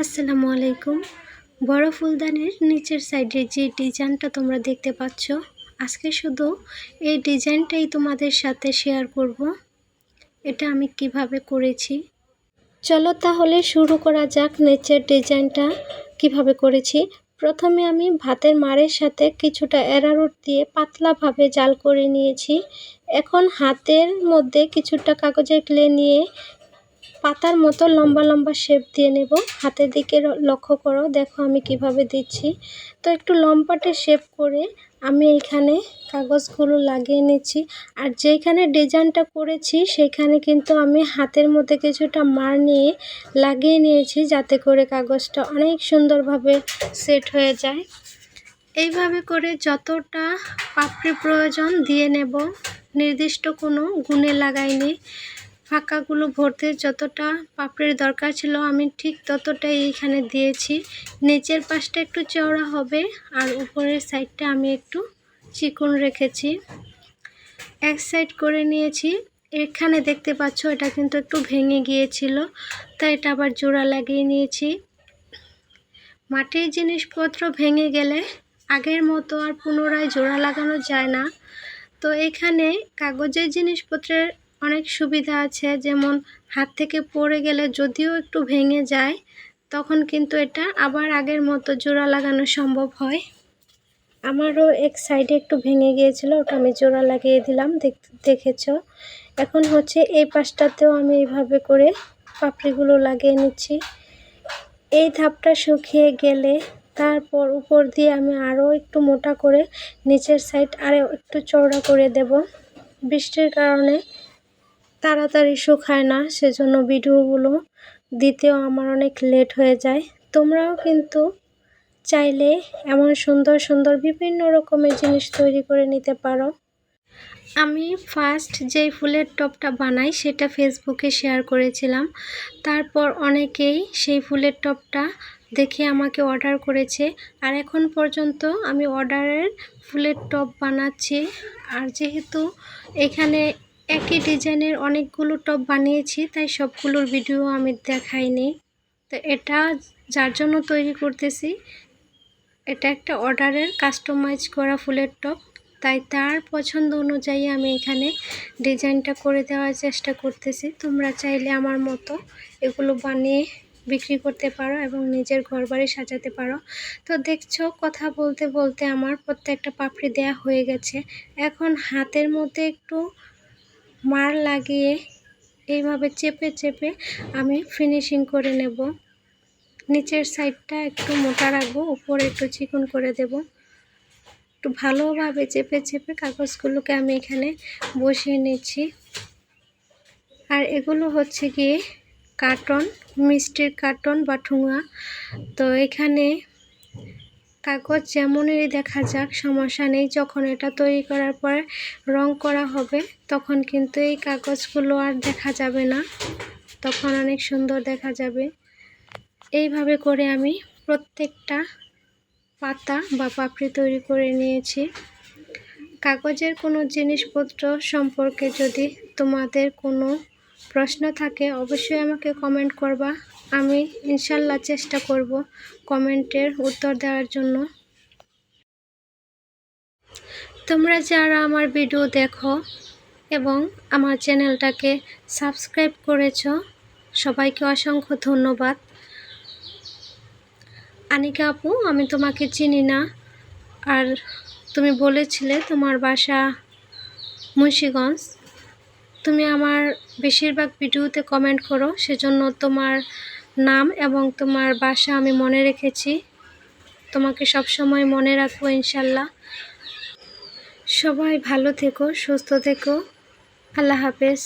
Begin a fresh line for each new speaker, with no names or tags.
আসসালামু আলাইকুম। বড় ফুলদানির নিচের সাইডে যে ডিজাইনটা তোমরা দেখতে পাচ্ছ, আজকে শুধু এই ডিজাইনটাই তোমাদের সাথে শেয়ার করব। এটা আমি কিভাবে করেছি। চলো তাহলে শুরু করা যাক নিচের ডিজাইনটা কিভাবে করেছি। প্রথমে আমি ভাতের মাড়ের সাথে কিছুটা অ্যারারুট দিয়ে পাতলাভাবে জাল করে নিয়েছি। এখন হাতের মধ্যে কিছুটা কাগজের ক্লে নিয়ে পাতার মতো লম্বা লম্বা শেপ দিয়ে নেব। হাতের দিকে লক্ষ্য করো, দেখো আমি কিভাবে দিচ্ছি। তো একটু লম্বাটে শেপ করে আমি এখানে কাগজগুলো লাগিয়ে নিচ্ছি। আর যেখানে ডিজাইনটা করেছি সেখানে কিন্তু আমি হাতের মধ্যে কিছুটা মার নিয়ে লাগিয়ে নিয়েছি, যাতে করে কাগজটা অনেক সুন্দরভাবে সেট হয়ে যায়। এইভাবে করে যতটা পাপড়ি প্রয়োজন দিয়ে নেব, নির্দিষ্ট কোনো গুণে লাগাইনি। ফাঁকাগুলো ভরতে যতটা পাপড়ির দরকার ছিল আমি ঠিক ততটাই এখানে দিয়েছি। নিচের পাশটা একটু চওড়া হবে আর উপরের সাইডটা আমি একটু চিকন রেখেছি। এক সাইড করে নিয়েছি। এখানে দেখতে পাচ্ছ এটা কিন্তু একটু ভেঙে গিয়েছিল, তাই এটা আবার জোড়া লাগিয়ে নিয়েছি। মাটির জিনিসপত্র ভেঙে গেলে আগের মতো আর পুনরায় জোড়া লাগানো যায় না। তো এখানে কাগজের জিনিসপত্রের অনেক সুবিধা আছে, যেমন হাত থেকে পড়ে গেলে যদিও একটু ভেঙে যায়, তখন কিন্তু এটা আবার আগের মতো জোড়া লাগানো সম্ভব হয়। আমারও এক সাইডে একটু ভেঙে গিয়েছিল, ওটা আমি জোড়া লাগিয়ে দিলাম, দেখেছ। এখন হচ্ছে এই পাশটাতেও আমি এইভাবে করে পাপড়িগুলো লাগিয়ে নিচ্ছি। এই ধাপটা শুকিয়ে গেলে তারপর উপর দিয়ে আমি আরও একটু মোটা করে নিচের সাইড আরও একটু চওড়া করে দেব। বৃষ্টির কারণে তাড়াতাড়ি শুকায় না, সেজন্য ভিডিওগুলো দিতেও আমার অনেক লেট হয়ে যায়। তোমরাও কিন্তু চাইলে এমন সুন্দর সুন্দর বিভিন্ন রকমের জিনিস তৈরি করে নিতে পারো। আমি ফার্স্ট যেই ফুলের টপটা বানাই সেটা ফেসবুকে শেয়ার করেছিলাম। তারপর অনেকেই সেই ফুলের টপটা দেখে আমাকে অর্ডার করেছে। আর এখন পর্যন্ত আমি অর্ডারের ফুলের টপ বানাচ্ছি। আর যেহেতু এখানে একই ডিজাইনের অনেকগুলো টপ বানিয়েছি, তাই সবগুলোর ভিডিও আমি দেখাইনি। তো এটা যার জন্য তৈরি করতেছি, এটা একটা অর্ডারের কাস্টমাইজ করা ফুলের টপ, তাই তার পছন্দ অনুযায়ী আমি এখানে ডিজাইনটা করে দেওয়ার চেষ্টা করতেছি। তোমরা চাইলে আমার মতো এগুলো বানিয়ে বিক্রি করতে পারো এবং নিজের ঘরবাড়ি সাজাতে পারো। তো দেখছো, কথা বলতে বলতে আমার প্রত্যেকটা পাপড়ি দেয়া হয়ে গেছে। এখন হাতের মধ্যে একটু মার লাগিয়ে এইভাবে চেপে চেপে আমি ফিনিশিং করে নেব। নিচের সাইডটা একটু মোটা রাখবো, উপরে একটু চিকন করে দেব। একটু ভালোভাবে চেপে চেপে কাগজগুলোকে আমি এখানে বসিয়ে নিচ্ছি। আর এগুলো হচ্ছে গিয়ে কার্টন, মিষ্টির কার্টন বা ঠুঙা। তো এখানে কাগজ যেমনই দেখা যাক সমস্যা নেই, যখন এটা তৈরি করার পর রং করা হবে তখন কিন্তু এই কাগজগুলো আর দেখা যাবে না, তখন অনেক সুন্দর দেখা যাবে। এইভাবে করে আমি প্রত্যেকটা পাতা বা পাপড়ি তৈরি করে নিয়েছি। কাগজের কোনো জিনিসপত্র সম্পর্কে যদি তোমাদের কোনো প্রশ্ন থাকে অবশ্যই আমাকে কমেন্ট করবা। আমি ইনশাল্লাহ চেষ্টা করব কমেন্টের উত্তর দেওয়ার জন্য। তোমরা যারা আমার ভিডিও দেখো এবং আমার চ্যানেলটাকে সাবস্ক্রাইব করেছো, সবাইকে অসংখ্য ধন্যবাদ। আনিকা আপু, আমি তোমাকে চিনি না, আর তুমি বলেছিলে তোমার বাসা মুন্সিগঞ্জ। তুমি আমার বেশিরভাগ ভিডিওতে কমেন্ট করো, সেজন্য তোমার নাম এবং তোমার বাসা আমি মনে রেখেছি। তোমাকে সব সময় মনে রাখবো ইনশাল্লাহ। সবাই ভালো থেকো, সুস্থ থেকো। আল্লাহ হাফেজ।